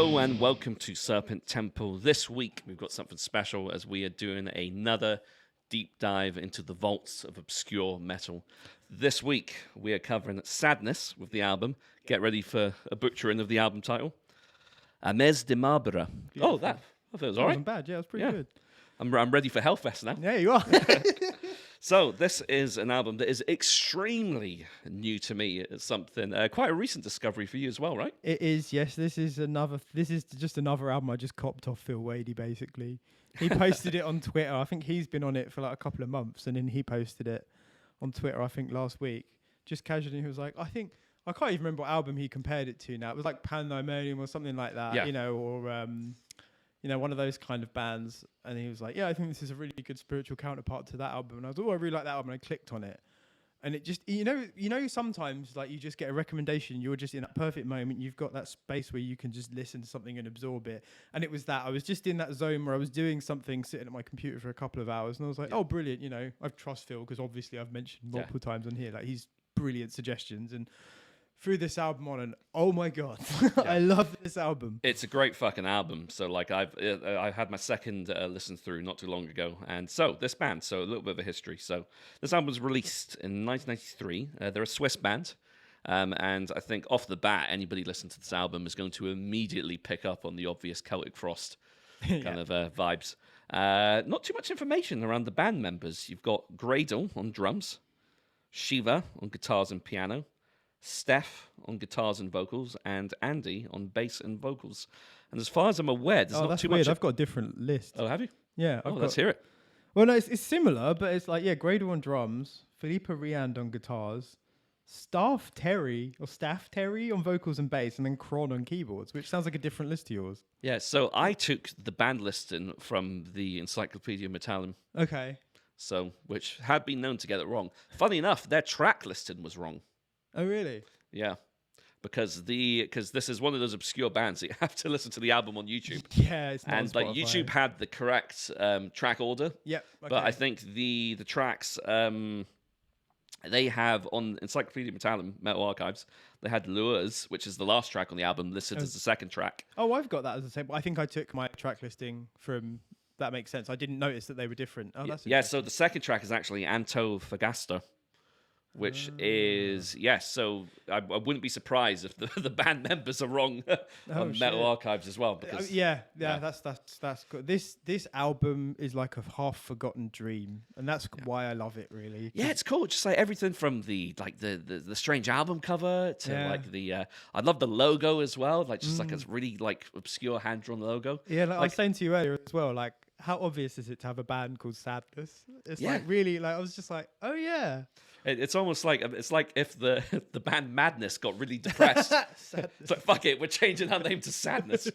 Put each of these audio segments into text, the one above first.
Hello and welcome to Serpent Temple. This week we've got something special as we are doing another deep dive into the vaults of obscure metal. This week we are covering Sadness with the album. Get ready for a butchering of the album title. Ames De Marbre. Oh, I thought it was all right. Wasn't bad. Yeah, it was pretty good. I'm ready for Hellfest now. Yeah, you are. So this is an album that is extremely new to me. It's something quite a recent discovery for you as well, right? It is. Yes, this is just another album I just copped off Phil Wadey. Basically, he posted it on Twitter. I think he's been on it for like a couple of months, and then he posted it on Twitter. I think last week, just casually, he was like, I can't even remember what album he compared it to now. It was like Pandemonium or something like that, or one of those kind of bands. And he was like, yeah, I think this is a really good spiritual counterpart to that album. And I was like, I really like that album. And I clicked on it. And it just, sometimes like you just get a recommendation. You're just in that perfect moment. You've got that space where you can just listen to something and absorb it. And it was that. I was just in that zone where I was doing something, sitting at my computer for a couple of hours. And I was like, oh, brilliant. I trust Phil because obviously I've mentioned multiple times on here, like he's brilliant suggestions. And threw this album on, and oh my god, I love this album. It's a great fucking album. So like I had my second listen through not too long ago, and so this band. So a little bit of a history. So this album was released in 1993. They're a Swiss band, and I think off the bat, anybody listening to this album is going to immediately pick up on the obvious Celtic Frost kind of vibes. Not too much information around the band members. You've got Gradle on drums, Shiva on guitars and piano, Steph on guitars and vocals, and Andy on bass and vocals. And as far as I'm aware, there's not too weird. much. I've got a different list. Oh, have you? Yeah. Let's hear it. Well, no, it's similar, but it's like, Gradle on drums, Philippa Riand on guitars, Staff Terry on vocals and bass, and then Kron on keyboards, which sounds like a different list to yours. Yeah, so I took the band listing from the Encyclopedia Metallum. Okay. So, which had been known to get it wrong. Funny enough, their track listing was wrong. Oh, really? Yeah, because this is one of those obscure bands that you have to listen to the album on YouTube. Yeah, it's not and like YouTube had the correct track order. Yep. Okay. But I think the tracks they have on Encyclopedia Metallum Metal Archives, they had Lures, which is the last track on the album, listed as the second track. Oh, I've got that as the same. I think I took my track listing from. That makes sense. I didn't notice that they were different. Oh, that's so the second track is actually Antofagasta. Which is, so I wouldn't be surprised if the band members are wrong on Metal Archives as well. Because that's good. This album is like a half-forgotten dream, and that's why I love it, really. Yeah, it's cool. Just like everything from the strange album cover to like the, I love the logo as well. Like just like a really like obscure hand-drawn logo. Yeah, like I was saying to you earlier as well, like how obvious is it to have a band called Sadness? It's like really, like I was just like, oh yeah. It's almost like if the band Madness got really depressed. It's like, fuck it, we're changing our name to Sadness.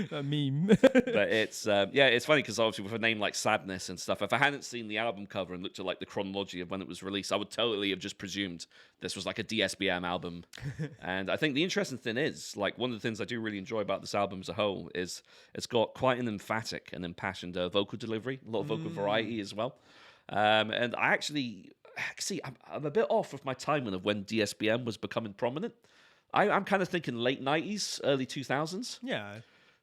A meme. But it's it's funny because obviously with a name like Sadness and stuff, if I hadn't seen the album cover and looked at like the chronology of when it was released, I would totally have just presumed this was like a DSBM album. And I think the interesting thing is, like, one of the things I do really enjoy about this album as a whole is it's got quite an emphatic and impassioned vocal delivery, a lot of vocal variety as well. And I actually... See, I'm a bit off with my timing of when DSBM was becoming prominent. I'm kind of thinking late 90s, early 2000s. Yeah.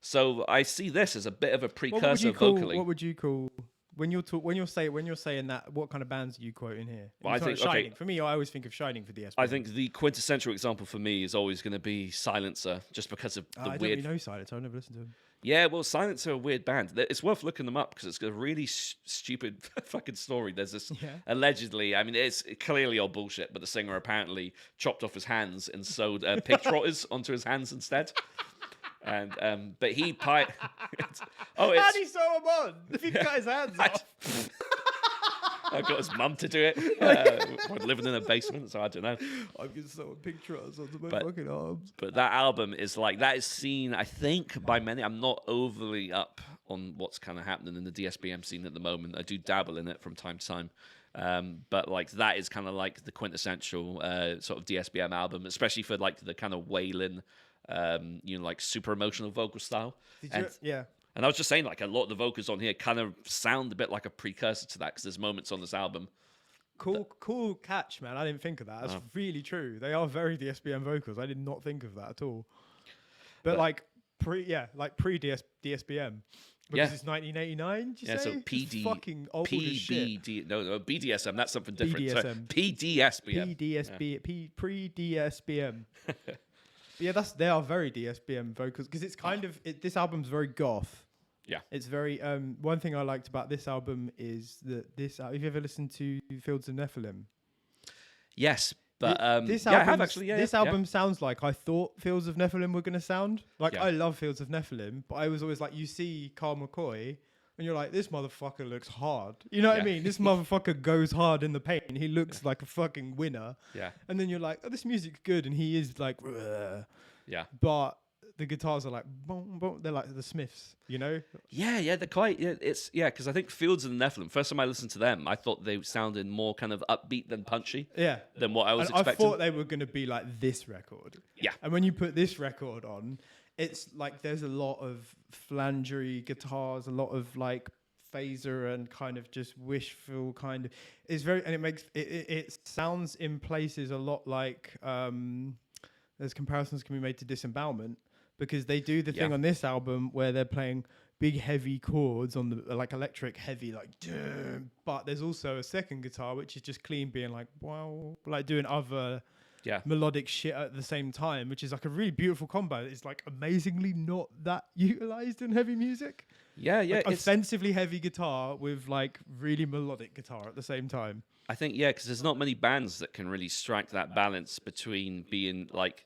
So I see this as a bit of a precursor vocally. What would you call when you're saying that? What kind of bands are you quoting here? Well, I think Shining. For me, I always think of Shining for DSBM. I think the quintessential example for me is always going to be Silencer, just because of the weird. I don't really know Silencer. I've never listened to them. Yeah, well, Silencer are a weird band. It's worth looking them up because it's a really stupid fucking story. There's this allegedly, I mean, it's clearly all bullshit, but the singer apparently chopped off his hands and sewed pig trotters onto his hands instead. And but he how did he sew him on? If he cut his hands off. I got his mum to do it. We're living in a basement, so I don't know. I'm getting so pig trotters onto my fucking arms. But that album is like, that is seen, I think, by many. I'm not overly up on what's kind of happening in the DSBM scene at the moment. I do dabble in it from time to time. But like that is kind of like the quintessential sort of DSBM album, especially for like the kind of wailing, like super emotional vocal style. And I was just saying, like, a lot of the vocals on here kind of sound a bit like a precursor to that because there's moments on this album. Cool catch, man. I didn't think of that. That's really true. They are very DSBM vocals. I did not think of that at all. But like, pre DSBM. Because it's 1989, did you say? So It's fucking old as shit. No, BDSM, that's something different. So BDSM. PDSBM. Pre-DSBM. Yeah, they are very DSBM vocals because it's kind of this album's very goth. Yeah, it's very. One thing I liked about this album is that have you ever listened to Fields of Nephilim? Yes, but I have actually. Yeah, this album sounds like I thought Fields of Nephilim were gonna sound. Like Yeah. I love Fields of Nephilim, but I was always like, you see Carl McCoy, and you're like, this motherfucker looks hard. You know what I mean? This motherfucker goes hard in the paint. He looks like a fucking winner. Yeah. And then you're like, oh, this music's good, and he is like, "Ugh." Yeah. But the guitars are like, boom, boom. They're like the Smiths, you know? Yeah, they're quite. Yeah, because I think Fields of the Nephilim. First time I listened to them, I thought they sounded more kind of upbeat than punchy. Yeah. Than what I was And expecting. I thought they were going to be like this record. Yeah. And when you put this record on, it's like there's a lot of flangery guitars, a lot of like phaser and kind of just wishful kind of. It's very, and it makes it sounds in places a lot like there's comparisons can be made to Disembowelment. Because they do the thing on this album where they're playing big heavy chords on the like electric heavy like, but there's also a second guitar which is just clean being like wow, like doing other melodic shit at the same time, which is like a really beautiful combo. It's like amazingly not that utilized in heavy music. Yeah, like offensively heavy guitar with like really melodic guitar at the same time. I think because there's not many bands that can really strike that balance between being like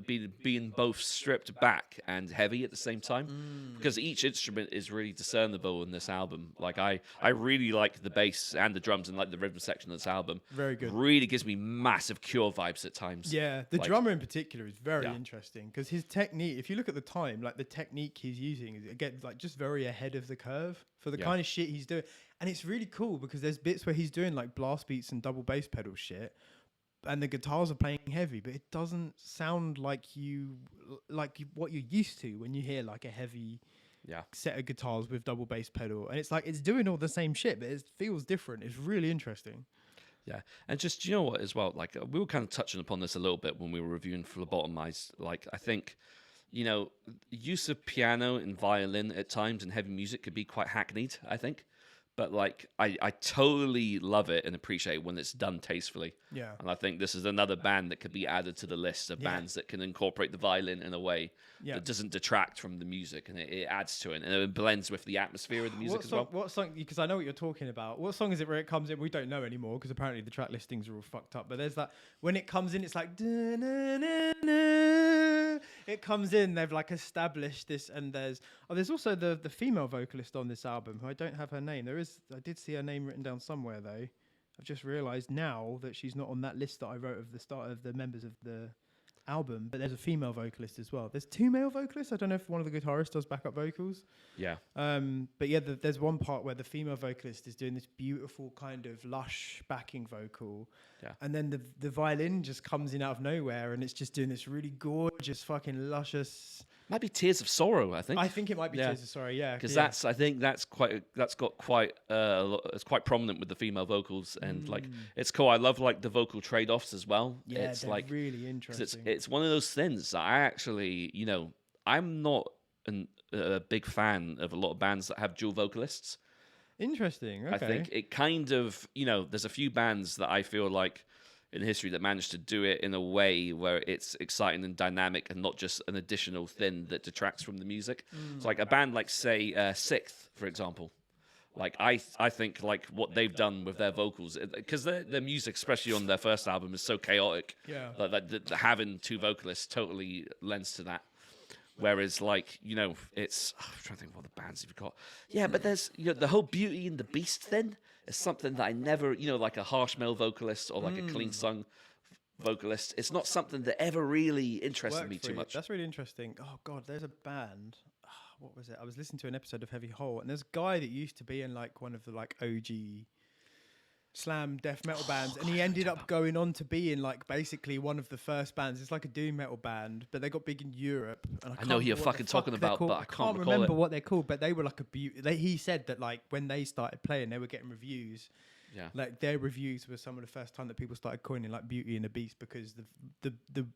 being both stripped back and heavy at the same time, because each instrument is really discernible in this album. Like I really like the bass and the drums and like the rhythm section of this album. Very good. Really gives me massive Cure vibes at times. Yeah, the drummer in particular is very interesting because his technique, if you look at the time, like the technique he's using is again like just very ahead of the curve for the kind of shit he's doing. And it's really cool because there's bits where he's doing like blast beats and double bass pedal shit, and the guitars are playing heavy, but it doesn't sound like what you're used to when you hear like a heavy set of guitars with double bass pedal. And it's like it's doing all the same shit, but it feels different. It's really interesting. Yeah, and just, you know what, as well, like we were kind of touching upon this a little bit when we were reviewing Phlebotomized. Like I think, you know, use of piano and violin at times in heavy music could be quite hackneyed, I think. But like I totally love it and appreciate when it's done tastefully. Yeah. And I think this is another band that could be added to the list of bands that can incorporate the violin in a way that doesn't detract from the music, and it adds to it, and it blends with the atmosphere of the music as well. What song? Because I know what you're talking about. What song is it where it comes in? We don't know anymore because apparently the track listings are all fucked up. But there's that when it comes in, it's like it comes in. They've like established this, and there's also the female vocalist on this album who I don't have her name. I did see her name written down somewhere though. I've just realised now that she's not on that list that I wrote of the start of the members of the album, but there's a female vocalist as well. There's two male vocalists. I don't know if one of the guitarists does backup vocals. Yeah. But yeah, there's one part where the female vocalist is doing this beautiful kind of lush backing vocal. Yeah. And then the violin just comes in out of nowhere and it's just doing this really gorgeous fucking luscious. Might be Tears of Sorrow, I think. I think it might be Tears of Sorrow, yeah. Because I think that's got quite it's quite prominent with the female vocals, and like it's cool. I love like the vocal trade-offs as well. Yeah, it's they're like really interesting. It's one of those things that I actually, you know, I'm not a big fan of a lot of bands that have dual vocalists. Interesting. Okay. I think it kind of, you know, there's a few bands that I feel like in history that managed to do it in a way where it's exciting and dynamic and not just an additional thing that detracts from the music. So like a band like, say, Sixth, for example. Like I think like what they've done with their vocals, because their music, especially on their first album, is so chaotic. Yeah. That having two vocalists totally lends to that. Whereas, like, you know, it's I'm trying to think of what the bands you've got. Yeah, but there's, you know, the whole Beauty and the Beast thing is something that I never, you know, like a harsh male vocalist or like a clean sung vocalist. It's not something that ever really interested me too much. That's really interesting. Oh God, there's a band. What was it? I was listening to an episode of Heavy Hole, and there's a guy that used to be in like one of the like OG slam death metal bands, and he ended up going on to be in like basically one of the first bands. It's like a doom metal band, but they got big in Europe. And I know who you're fucking talking about, but I can't remember what they're called. But they were like a beauty. He said that like when they started playing, they were getting reviews. Yeah, like their reviews were some of the first time that people started coining like Beauty and the Beast, because the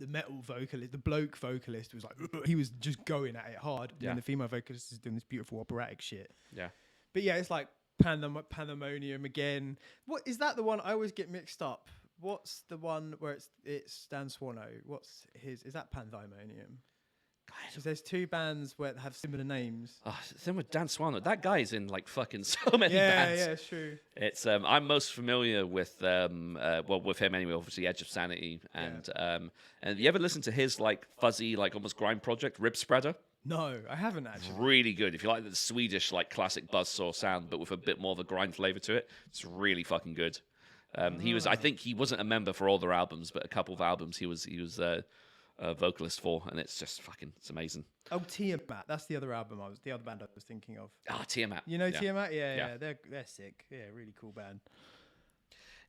the metal vocalist, the bloke vocalist was like, he was just going at it hard. And then the female vocalist is doing this beautiful operatic shit. Yeah. But yeah, it's like Pandemonium again. What is that? The one I always get mixed up. What's the one where it's Dan Swano? What's his? Is that Pandemonium? Because there's two bands where have similar names. Oh, same with Dan Swan. That guy's in like fucking so many bands. Yeah, it's true. It's I'm most familiar with with him anyway. Obviously, Edge of Sanity, and you ever listen to his like fuzzy, like almost grime project, Rib Spreader? No, I haven't actually. Really good. If you like the Swedish like classic buzzsaw sound, but with a bit more of a grind flavor to it, it's really fucking good. I think he wasn't a member for all their albums, but a couple of albums he was a vocalist for, and it's amazing. Oh, Tiamat, that's the other band I was thinking of. Tiamat. You know Tiamat? Yeah, they're sick. Yeah, really cool band.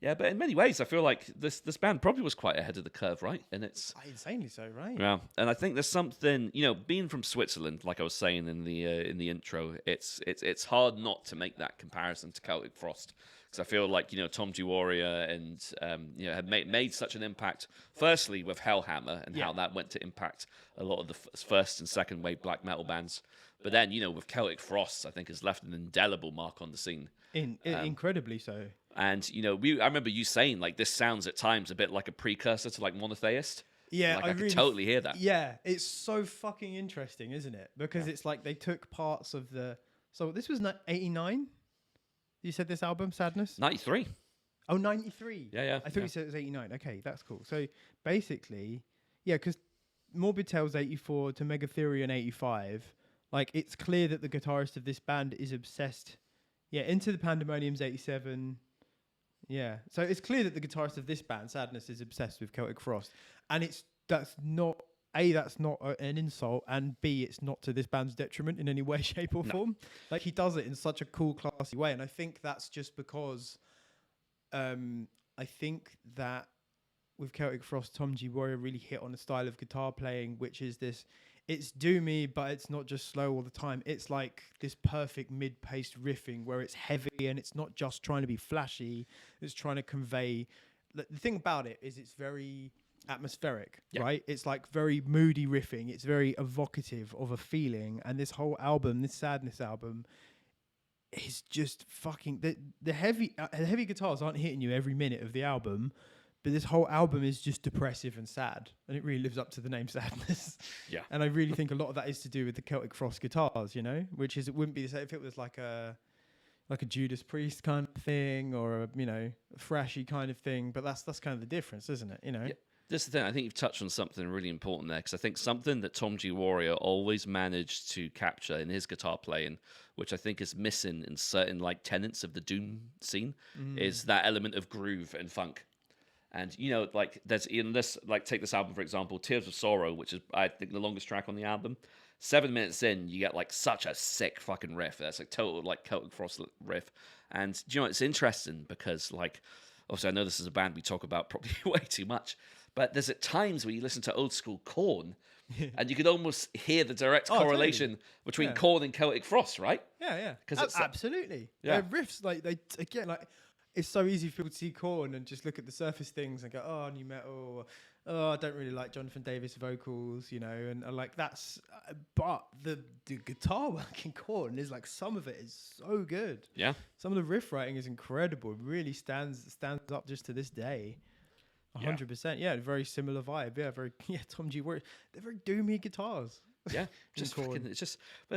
Yeah, but in many ways, I feel like this band probably was quite ahead of the curve, right? And it's insanely so, right? Yeah, and I think there's something, being from Switzerland, like I was saying in the intro, it's hard not to make that comparison to Celtic Frost. Because I feel like, Tom G. Warrior and, had made such an impact, firstly with Hellhammer and how that went to impact a lot of the first and second wave black metal bands. But then, with Celtic Frost, I think has left an indelible mark on the scene. Incredibly so. And, I remember you saying, like, this sounds at times a bit like a precursor to, like, Monotheist. Yeah, like, I could totally hear that. Yeah, it's so fucking interesting, isn't it? Because it's like they took parts of the... So this was 89? You said this album, Sadness? 93. Oh, 93. Yeah. I thought you said it was 89. Okay, that's cool. So basically, because Morbid Tales 84 to Megatherion 85, like it's clear that the guitarist of this band is obsessed. Yeah, Into the Pandemonium's 87. Yeah, so it's clear that the guitarist of this band, Sadness, is obsessed with Celtic Frost. And that's not an insult, and B, it's not to this band's detriment in any way, shape, or form. Like, he does it in such a cool, classy way, and I think that's just because I think that with Celtic Frost, Tom G. Warrior really hit on a style of guitar playing, which is this, it's doomy, but it's not just slow all the time. It's like this perfect mid-paced riffing where it's heavy, and it's not just trying to be flashy, it's trying to convey... The thing about it is it's very... atmospheric, right? It's like very moody riffing. It's very evocative of a feeling. And this whole album, this Sadness album, is just fucking... The heavy guitars aren't hitting you every minute of the album, but this whole album is just depressive and sad. And it really lives up to the name Sadness. Yeah. And I really think a lot of that is to do with the Celtic Frost guitars, which is, it wouldn't be the same if it was like a Judas Priest kind of thing or a thrashy kind of thing. But that's kind of the difference, isn't it? Yeah. This is the thing. I think you've touched on something really important there, because I think something that Tom G. Warrior always managed to capture in his guitar playing, which I think is missing in certain like tenets of the doom scene, is that element of groove and funk. And like there's in this, like take this album for example, Tears of Sorrow, which is I think the longest track on the album. 7 minutes in, you get like such a sick fucking riff. That's like total like Celtic Frost riff. And it's interesting because like obviously I know this is a band we talk about probably way too much. But there's at times where you listen to old school Korn, and you could almost hear the direct correlation between Korn and Celtic Frost, right? Yeah. Because absolutely, their riffs like it's so easy for people to see Korn and just look at the surface things and go, oh, new metal. Oh, I don't really like Jonathan Davis vocals, and like that's. But the guitar work in Korn is like some of it is so good. Yeah, some of the riff writing is incredible. It really stands up just to this day. 100%, yeah, very similar vibe. Tom G. Warrior. They're very doomy guitars. Yeah, it's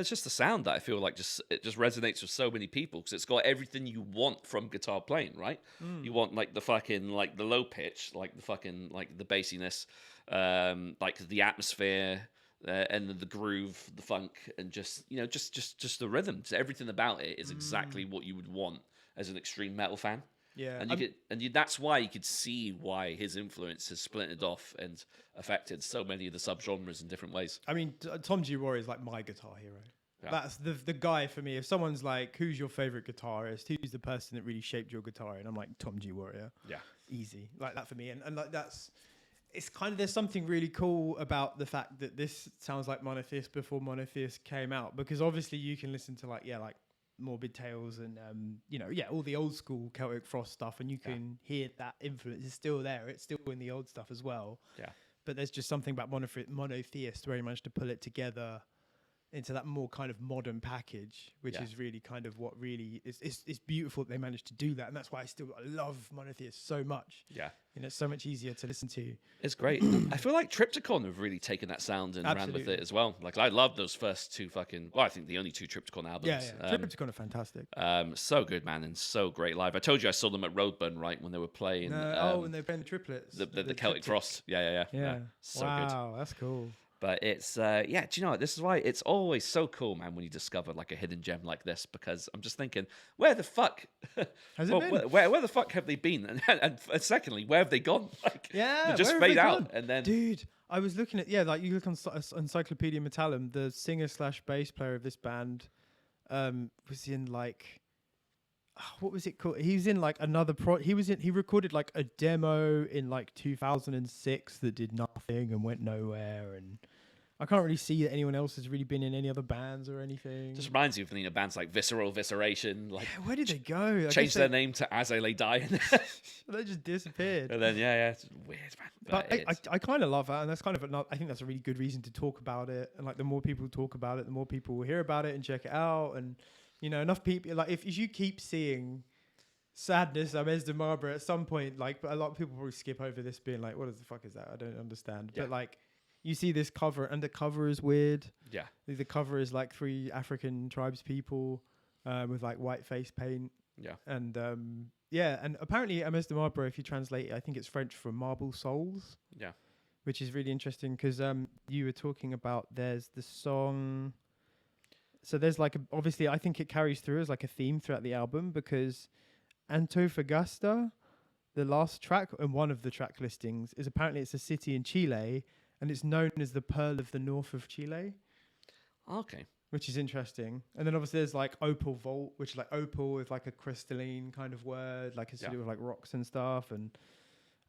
just the sound that I feel like it just resonates with so many people because it's got everything you want from guitar playing, right? You want like the fucking like the low pitch, like the fucking like the bassiness, like the atmosphere, and the groove, the funk, and just the rhythm. So everything about it is exactly what you would want as an extreme metal fan. Yeah, and that's why you could see why his influence has splintered off and affected so many of the subgenres in different ways. I mean, Tom G. Warrior is like my guitar hero. Yeah. That's the guy for me. If someone's like, "Who's your favorite guitarist? Who's the person that really shaped your guitar?" And I'm like, Tom G. Warrior. Yeah, easy like that for me. And like that's, it's kind of there's something really cool about the fact that this sounds like Monotheist before Monotheist came out, because obviously you can listen to like Morbid Tales and all the old school Celtic Frost stuff, and you can hear that influence is still there. It's still in the old stuff as well. Yeah. but there's just something about Monotheist where he managed to pull it together into that more kind of modern package, which is really kind of what really is. It's beautiful that they managed to do that, and that's why I love Monotheist so much. Yeah, it's so much easier to listen to. It's great. I feel like Triptychon have really taken that sound and ran with it as well. Like I love those first two I think the only two Triptychon albums. Yeah. Triptychon are fantastic. So good, man, and so great live. I told you I saw them at Roadburn, right, when they were playing. When they were playing the triplets, the Celtic Frost. Yeah. So good. Wow, that's cool. But it's, do you know what? This is why it's always so cool, man, when you discover like a hidden gem like this, because I'm just thinking, where the fuck has it been? Where the fuck have they been? And secondly, where have they gone? Like, they just fade out. And then, dude, I was looking at, like you look on Encyclopedia Metallum, the singer / bass player of this band was in like, what was it called? He was in like another he recorded like a demo in like 2006 that did nothing and went nowhere, and I can't really see that anyone else has really been in any other bands or anything. Just reminds you of bands like Visceral, Visceration. Like, where did they go? Changed their name to As I Lay Dying. They just disappeared. And then it's weird, man. But I kind of love that, and that's kind of I think that's a really good reason to talk about it. And like the more people talk about it, the more people will hear about it and check it out. And enough people, like if you keep seeing Sadness, Ames De Marbre at some point, like, but a lot of people probably skip over this being like, what the fuck is that? I don't understand. Yeah. But like, you see this cover, and the cover is weird. Yeah. The cover is like 3 African tribes people with like white face paint. Yeah. And and apparently Ames De Marbre, if you translate it, I think it's French for marble souls. Yeah. Which is really interesting because you were talking about there's the song. So there's like, obviously I think it carries through as like a theme throughout the album, because Antofagasta, the last track and one of the track listings, is apparently it's a city in Chile, and it's known as the Pearl of the North of Chile. Okay. Which is interesting. And then obviously there's like Opal Vault, which is like opal with like a crystalline kind of word, like it's to do with like rocks and stuff. And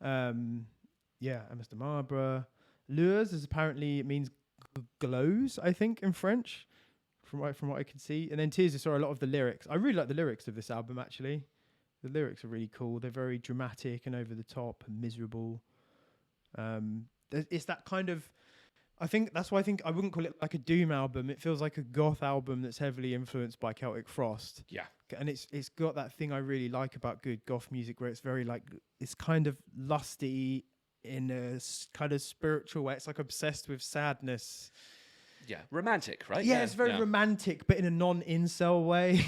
Ames De Marbre. Lures is apparently, it means glows, I think, in French, from what I can see. And then Tears of Sorrow, a lot of the lyrics. I really like the lyrics of this album, actually. The lyrics are really cool. They're very dramatic and over the top and miserable. It's that kind of, I think that's why I think I wouldn't call it like a doom album. It feels like a goth album that's heavily influenced by Celtic Frost. Yeah. And it's got that thing I really like about good goth music, where it's very like, it's kind of lusty in a kind of spiritual way. It's like obsessed with sadness. Yeah, romantic, right? Yeah, it's very romantic, but in a non-incel way.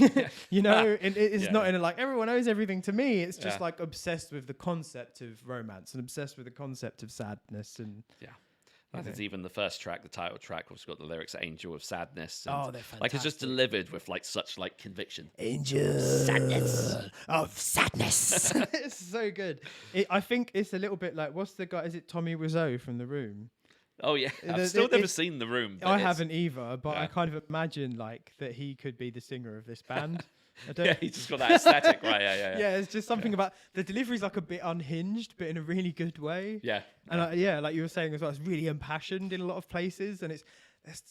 And it's not in a like, everyone owes everything to me. It's just like obsessed with the concept of romance and obsessed with the concept of sadness. And that's even the first track, the title track, which has got the lyrics "Angel of Sadness." And they're fantastic. Like, it's just delivered with like such like conviction. Angel sadness of sadness. It's so good. I think it's a little bit like, what's the guy? Is it Tommy Wiseau from The Room? Oh yeah, I've still never seen The Room. I haven't either, but I kind of imagine like that he could be the singer of this band. He's just got that aesthetic, right? Yeah, it's just something about the delivery's like a bit unhinged, but in a really good way. Yeah, and like you were saying as well, it's really impassioned in a lot of places, and it's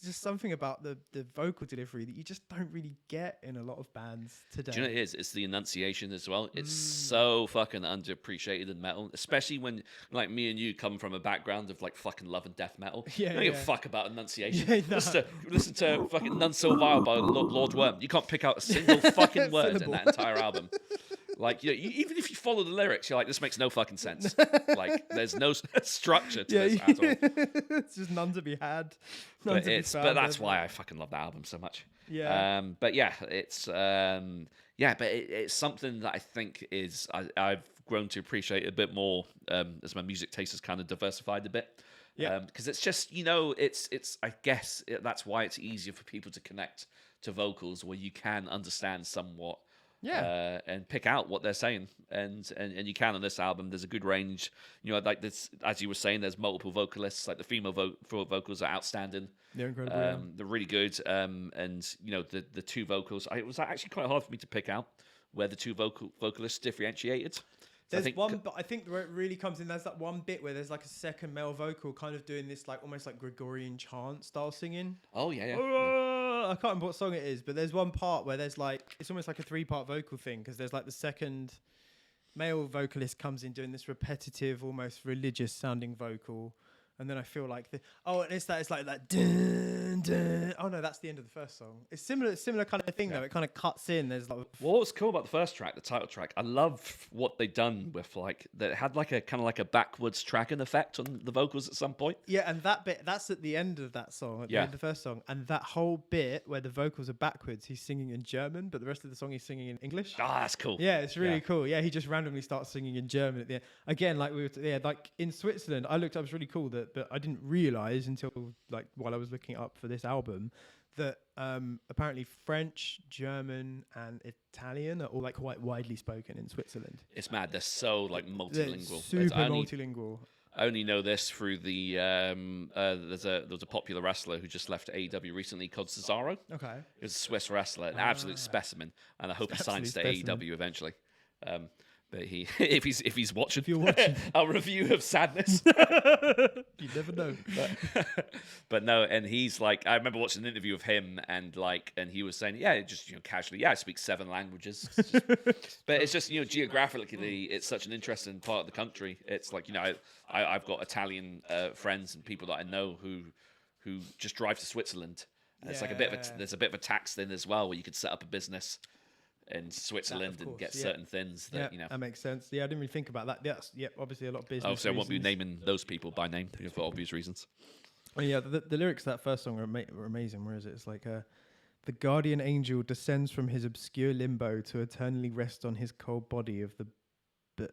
just something about the vocal delivery that you just don't really get in a lot of bands today. Do you know what it is? It's the enunciation as well. It's so fucking underappreciated in metal, especially when like me and you come from a background of like fucking love and death metal. You don't give a fuck about enunciation. Listen to fucking None So Vile by Lord Worm. You can't pick out a single fucking word in that entire album. Like, even if you follow the lyrics, you're like, this makes no fucking sense. Like, there's no structure to this at all. It's just none to be had. But that's why I fucking love that album so much. Yeah. But it's something that I think is I've grown to appreciate a bit more as my music taste has kind of diversified a bit. Yeah. Because it's just, it's I guess that's why it's easier for people to connect to vocals where you can understand somewhat. And pick out what they're saying, and you can on this album. There's a good range, like this, as you were saying. There's multiple vocalists, like the female vocals are outstanding. They're incredible. They're really good. And the two vocals, it was actually quite hard for me to pick out where the two vocalists differentiated. There's one, but I think where it really comes in, there's that one bit where there's like a second male vocal kind of doing this like almost like Gregorian chant style singing. Oh yeah. I can't remember what song it is, but there's one part where there's like, it's almost like a 3-part vocal thing, because there's like the second male vocalist comes in doing this repetitive, almost religious sounding vocal, and then I feel like and it's like that dun, dun. Oh no, that's the end of the first song. It's similar kind of thing though. It kind of cuts in. There's like Well, what was cool about the first track, the title track, I love what they done with like that had like a kind of like a backwards tracking effect on the vocals at some point. Yeah, and that bit, that's at the end of that song, at the end of the first song. And that whole bit where the vocals are backwards, he's singing in German, but the rest of the song he's singing in English. Ah, that's cool. Yeah, it's really cool. Yeah, he just randomly starts singing in German at the end. Again, like like in Switzerland, I looked up, it was really cool but I didn't realize until like while I was looking up for this album that apparently French, German, and Italian are all like quite widely spoken in Switzerland. It's mad. They're so like multilingual. Super multilingual. I only know this through the there's a popular wrestler who just left AEW recently called Cesaro. Okay. He was a Swiss wrestler, an absolute specicimen, and I hope he signs to AEW eventually. But if he's watching, if you're watching, our review of Sadness. You never know. But no, and he's like, I remember watching an interview of him, and he was saying, just casually, I speak 7 languages. But it's just geographically, it's such an interesting part of the country. It's like I've got Italian friends and people that I know who just drive to Switzerland. And it's like there's a bit of a tax thing as well, where you could set up a business in Switzerland and get certain things that that makes sense. Yeah, I didn't really think about that. Yes, obviously a lot of business. Oh, so I won't be naming those people by name for obvious reasons. Oh yeah, the lyrics of that first song were amazing. Where is it? It's like the guardian angel descends from his obscure limbo to eternally rest on his cold body of the. But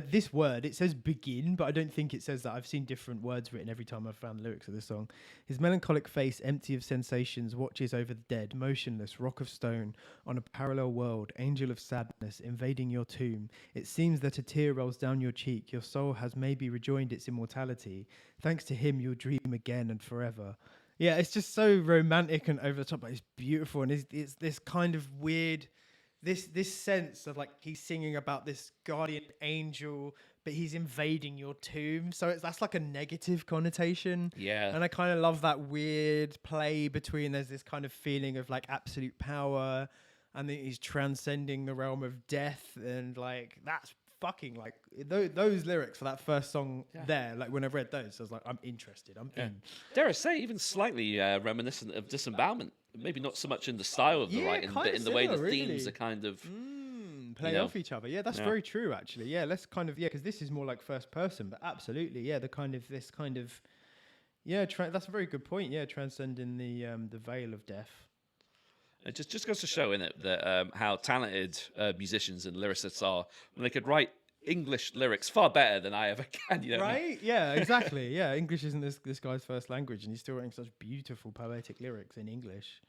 this word. It says begin, but I don't think it says that. I've seen different words written every time I've found the lyrics of this song. His melancholic face, empty of sensations, watches over the dead, motionless, rock of stone, on a parallel world, angel of sadness, invading your tomb. It seems that a tear rolls down your cheek. Your soul has maybe rejoined its immortality. Thanks to him, you'll dream again and forever. Yeah, it's just so romantic and over the top, but it's beautiful, and it's this kind of weird. This sense of like he's singing about this guardian angel, but he's invading your tomb. So that's like a negative connotation. Yeah. And I kind of love that weird play between there's this kind of feeling of like absolute power, and then he's transcending the realm of death, and like that's fucking like those lyrics for that first song there. Like when I read those, I was like, I'm interested. I'm in. Dare I say, even slightly reminiscent of Disembowelment. Maybe not so much in the style of the writing, but in the way the themes are kind of play off each other. Yeah, that's very true, actually. Yeah, let's kind of because this is more like first person, but absolutely, yeah, that's a very good point. Yeah, transcending the veil of death. It just goes to show, innit, that how talented musicians and lyricists are when they could write English lyrics far better than I ever can. You know right? What I mean? Yeah, exactly. Yeah, English isn't this guy's first language, and he's still writing such beautiful poetic lyrics in English.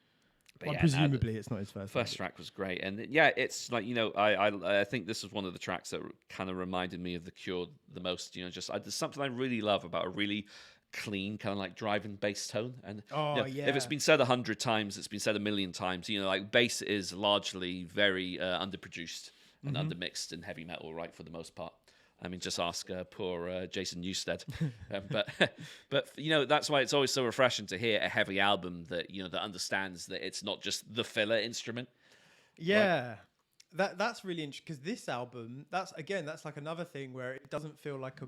Well, presumably, it's not his first. First track was great, and it's like I think this was one of the tracks that kind of reminded me of The Cure the most. There's something I really love about a really clean kind of like driving bass tone, and if it's been said 100 times, it's been said a million times. Like bass is largely very underproduced and undermixed in heavy metal, right, for the most part. I mean, just ask poor Jason Newsted. But that's why it's always so refreshing to hear a heavy album that that understands that it's not just the filler instrument. Yeah, right? That's really interesting, because this album, that's like another thing where it doesn't feel like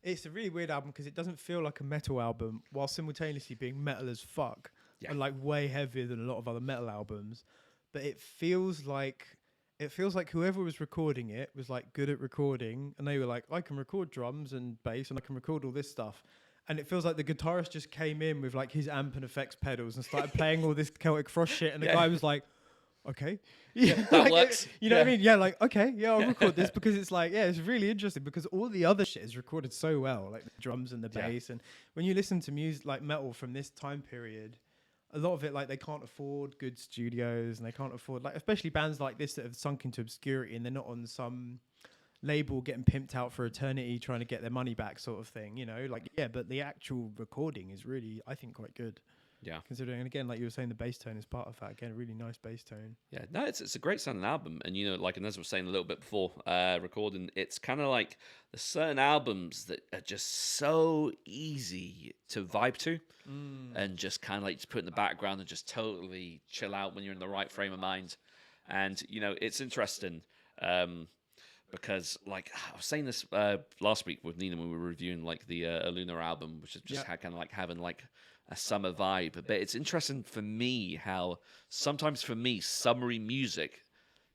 it's a really weird album because it doesn't feel like a metal album while simultaneously being metal as fuck and like way heavier than a lot of other metal albums. But it feels like whoever was recording it was like good at recording, and they were like, I can record drums and bass and I can record all this stuff. And it feels like the guitarist just came in with like his amp and effects pedals and started playing all this Celtic Frost shit, and the guy was like, okay, that works. You know what I mean? Yeah, like, okay, I'll record this, because it's like, it's really interesting because all the other shit is recorded so well, like the drums and the bass. And when you listen to music like metal from this time period, a lot of it, like, they can't afford good studios, and they can't afford, like, especially bands like this that have sunk into obscurity and they're not on some label getting pimped out for eternity trying to get their money back sort of thing, but the actual recording is really, I think, quite good. Yeah. Considering, and again, like you were saying, the bass tone is part of that. Again, a really nice bass tone. Yeah. No, it's a great sounding album. And, and as I was saying a little bit before recording, it's kind of like there's certain albums that are just so easy to vibe to and just kind of like just put in the background and just totally chill out when you're in the right frame of mind. And, it's interesting. because like I was saying this last week with Nina when we were reviewing like the Lunar album, which is just had kind of like having like a summer vibe. But it's interesting for me how sometimes for me summery music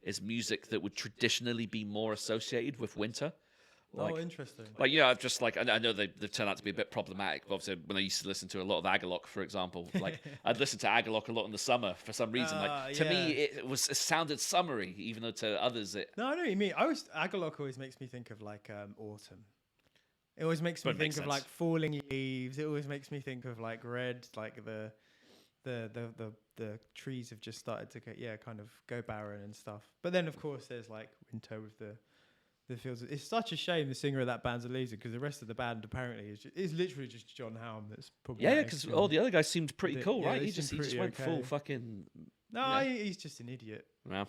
is music that would traditionally be more associated with winter. Like, interesting. like, I've just like, I know they've turned out to be a bit problematic. But obviously, when I used to listen to a lot of Agalloch, for example, like I'd listen to Agalloch a lot in the summer for some reason. Like to me, it sounded summery, even though to others it. No, I know what you mean. Agalloch always makes me think of like autumn. It always makes me think of like falling leaves. It always makes me think of like red, like the trees have just started to kind of go barren and stuff. But then of course there's like winter with the fields. It's such a shame the singer of that band's a loser because the rest of the band apparently is literally just John Howm. That's probably because all the other guys seemed pretty cool, right? He just went full fucking. No, he's just an idiot. Yeah.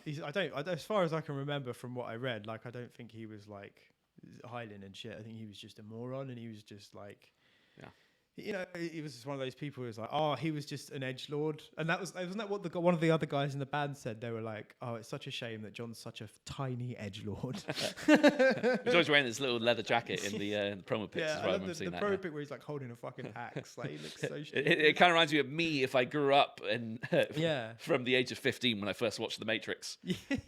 As far as I can remember from what I read, like I don't think he was like Highland and shit. I think he was just a moron, and he was just like, he was just one of those people who was like, oh, he was just an edgelord, and wasn't that what one of the other guys in the band said? They were like, oh, it's such a shame that John's such a tiny edgelord. He's always wearing this little leather jacket in the promo pics as well. I love the promo pic where he's like holding a fucking axe. Like he looks so. It kind of reminds me of me if I grew up and from the age of 15 when I first watched The Matrix,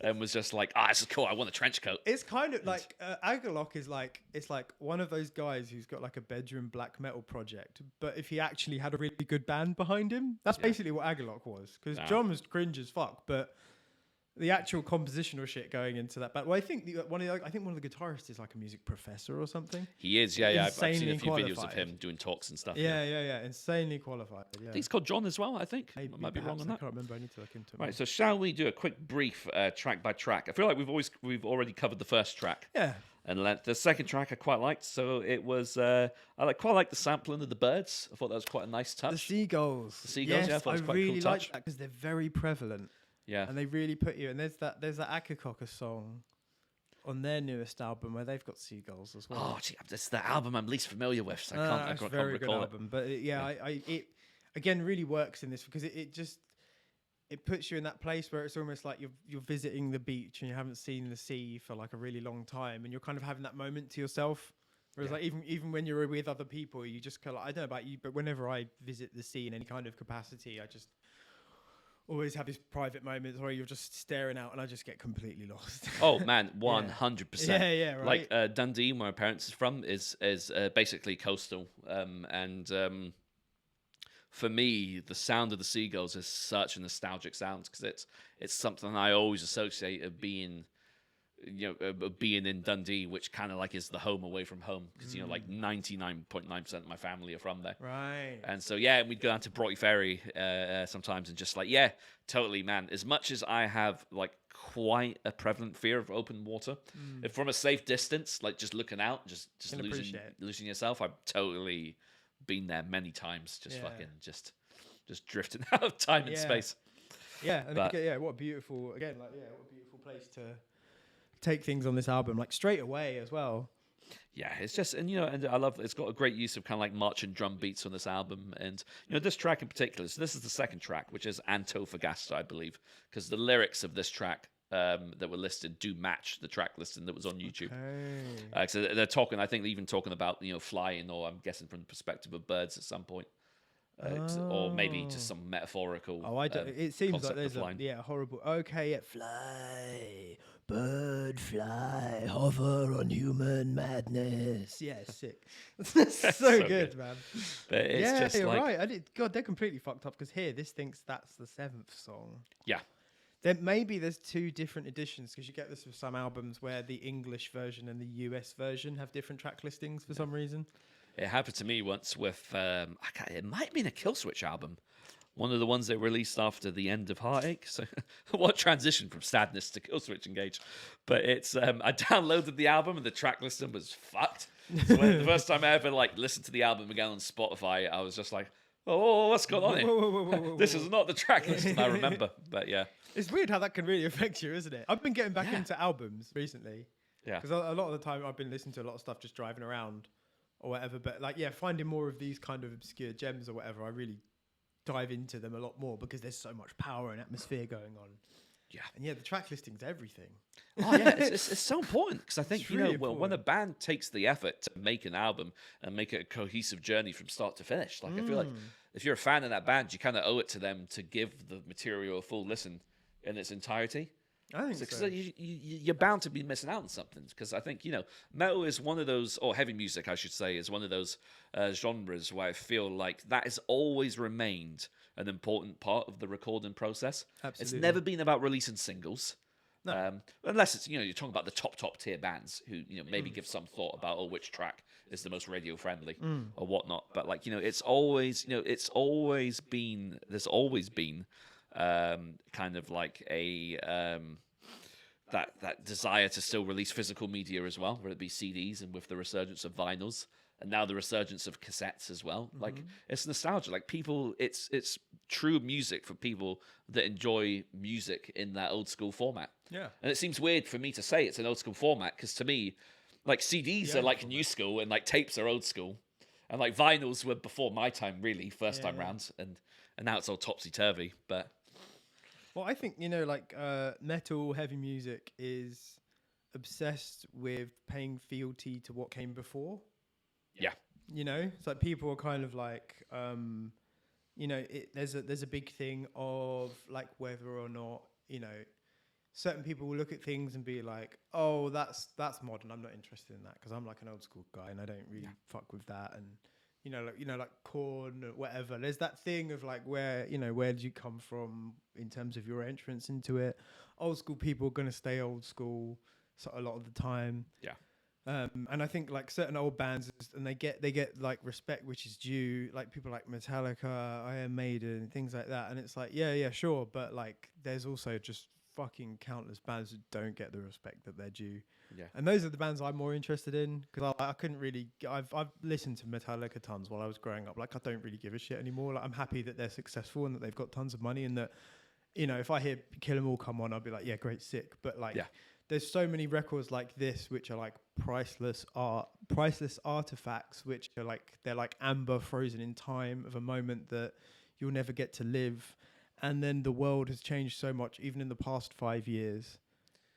and was just like, this is cool. I want a trench coat. It's kind of like Agalloch is like one of those guys who's got like a bedroom black metal project. But if he actually had a really good band behind him, that's basically what Agalloch was. Because John was cringe as fuck, but the actual compositional shit going into that band. Well, I think one of the guitarists is like a music professor or something. He is, I've seen a few videos of him doing talks and stuff. Yeah. Insanely qualified. Yeah. I think he's called John as well. I think I might be wrong on that. I can't remember. I need to look into it. Right. So shall we do a quick brief track by track? I feel like we've already covered the first track. Yeah. And the second track I quite liked. So it was I quite liked the sampling of the birds. I thought that was quite a nice touch. The seagulls. Yes, I thought it was quite a cool touch. Like that because they're very prevalent. Yeah. And they really put you. And there's that Akakoka song on their newest album where they've got seagulls as well. Oh, gee, it's the album I'm least familiar with, so I can't recall very good album. But it again really works in this because it puts you in that place where it's almost like you're visiting the beach and you haven't seen the sea for like a really long time, and you're kind of having that moment to yourself. Whereas like even when you're with other people, you just kind of, I don't know about you, but whenever I visit the sea in any kind of capacity, I just always have these private moments where you're just staring out and I just get completely lost. Oh man, 100%. Yeah, right. Like Dundee, where my parents are from, is basically coastal, and for me, the sound of the seagulls is such a nostalgic sound because it's something I always associate of being, being in Dundee, which kind of like is the home away from home because like 99.9% of my family are from there. Right. And so we'd go down to Broughty Ferry sometimes and just like totally, man. As much as I have like quite a prevalent fear of open water, if from a safe distance, like just looking out, just losing yourself, I've totally been there many times, just fucking just drifting out of time and space. Yeah, and what a beautiful place to take things on this album, like straight away as well. Yeah, it's just, and I love it's got a great use of kind of like march and drum beats on this album, and this track in particular. So this is the second track, which is Antofagasta, I believe, because the lyrics of this track that were listed do match the track listing that was on YouTube. Okay. So they're talking, I think they're even talking about flying, or I'm guessing from the perspective of birds at some point, or maybe just some metaphorical. Oh, I don't. It seems like there's a horrible. Okay, fly, bird, fly, hover on human madness. Yeah, sick. so good, man. But it's just you're like, right. God, they're completely fucked up because this thinks that's the 7th song. Yeah. Then maybe there's 2 different editions because you get this with some albums where the English version and the US version have different track listings for some reason. It happened to me once with it might have been a Killswitch album, one of the ones they released after the end of Heartache. So what transition from Sadness to Killswitch Engage? But it's I downloaded the album and the track listing was fucked. So the first time I ever listened to the album again on Spotify, I was just like, oh, what's going on here? Whoa, this is not the track listing I remember. But yeah. It's weird how that can really affect you, isn't it? I've been getting back into albums recently. Yeah. Because a lot of the time I've been listening to a lot of stuff just driving around or whatever. But finding more of these kind of obscure gems or whatever, I really dive into them a lot more because there's so much power and atmosphere going on. Yeah. And the track listing's everything. Oh yeah, it's so important because I think It's really when a important. band takes the effort to make an album and make it a cohesive journey from start to finish, like I feel like if you're a fan of that band, you kind of owe it to them to give the material a full listen in its entirety. I think Because so. you're bound to be missing out on something. Because I think metal is one of those, or heavy music, I should say, is one of those genres where I feel like that has always remained an important part of the recording process. Absolutely. It's never been about releasing singles. No. Unless it's you're talking about the top tier bands who maybe give some thought about which track is the most radio friendly or whatnot. But like it's always been there's always been kind of like a that desire to still release physical media as well, whether it be CDs and with the resurgence of vinyls. And now the resurgence of cassettes as well. Like it's nostalgia. Like people, it's true music for people that enjoy music in that old school format. Yeah. And it seems weird for me to say it's an old school format because to me, like CDs are like new school and like tapes are old school, and like vinyls were before my time really first time round, and now it's all topsy turvy. But Well, I think metal, heavy music is obsessed with paying fealty to what came before. yeah, It's like people are kind of like, there's a big thing of like whether or not, certain people will look at things and be like, oh, that's modern. I'm not interested in that because I'm like an old school guy and I don't really fuck with that. And, like Korn or whatever. There's that thing of like where did you come from in terms of your entrance into it? Old school people are going to stay old school a lot of the time. yeah. And I think like certain old bands, and they get like respect which is due, like people like Metallica, Iron Maiden, things like that. And it's like, yeah, sure, but like there's also just fucking countless bands that don't get the respect that they're due. Yeah. And those are the bands I'm more interested in because I couldn't really. I've listened to Metallica tons while I was growing up. Like I don't really give a shit anymore. Like I'm happy that they're successful and that they've got tons of money and that if I hear Kill 'Em All come on, I'll be like, yeah, great, sick. But like. Yeah. There's so many records like this which are like priceless artifacts, which are like they're like amber frozen in time of a moment that you'll never get to live. And then the world has changed so much, even in the past 5 years,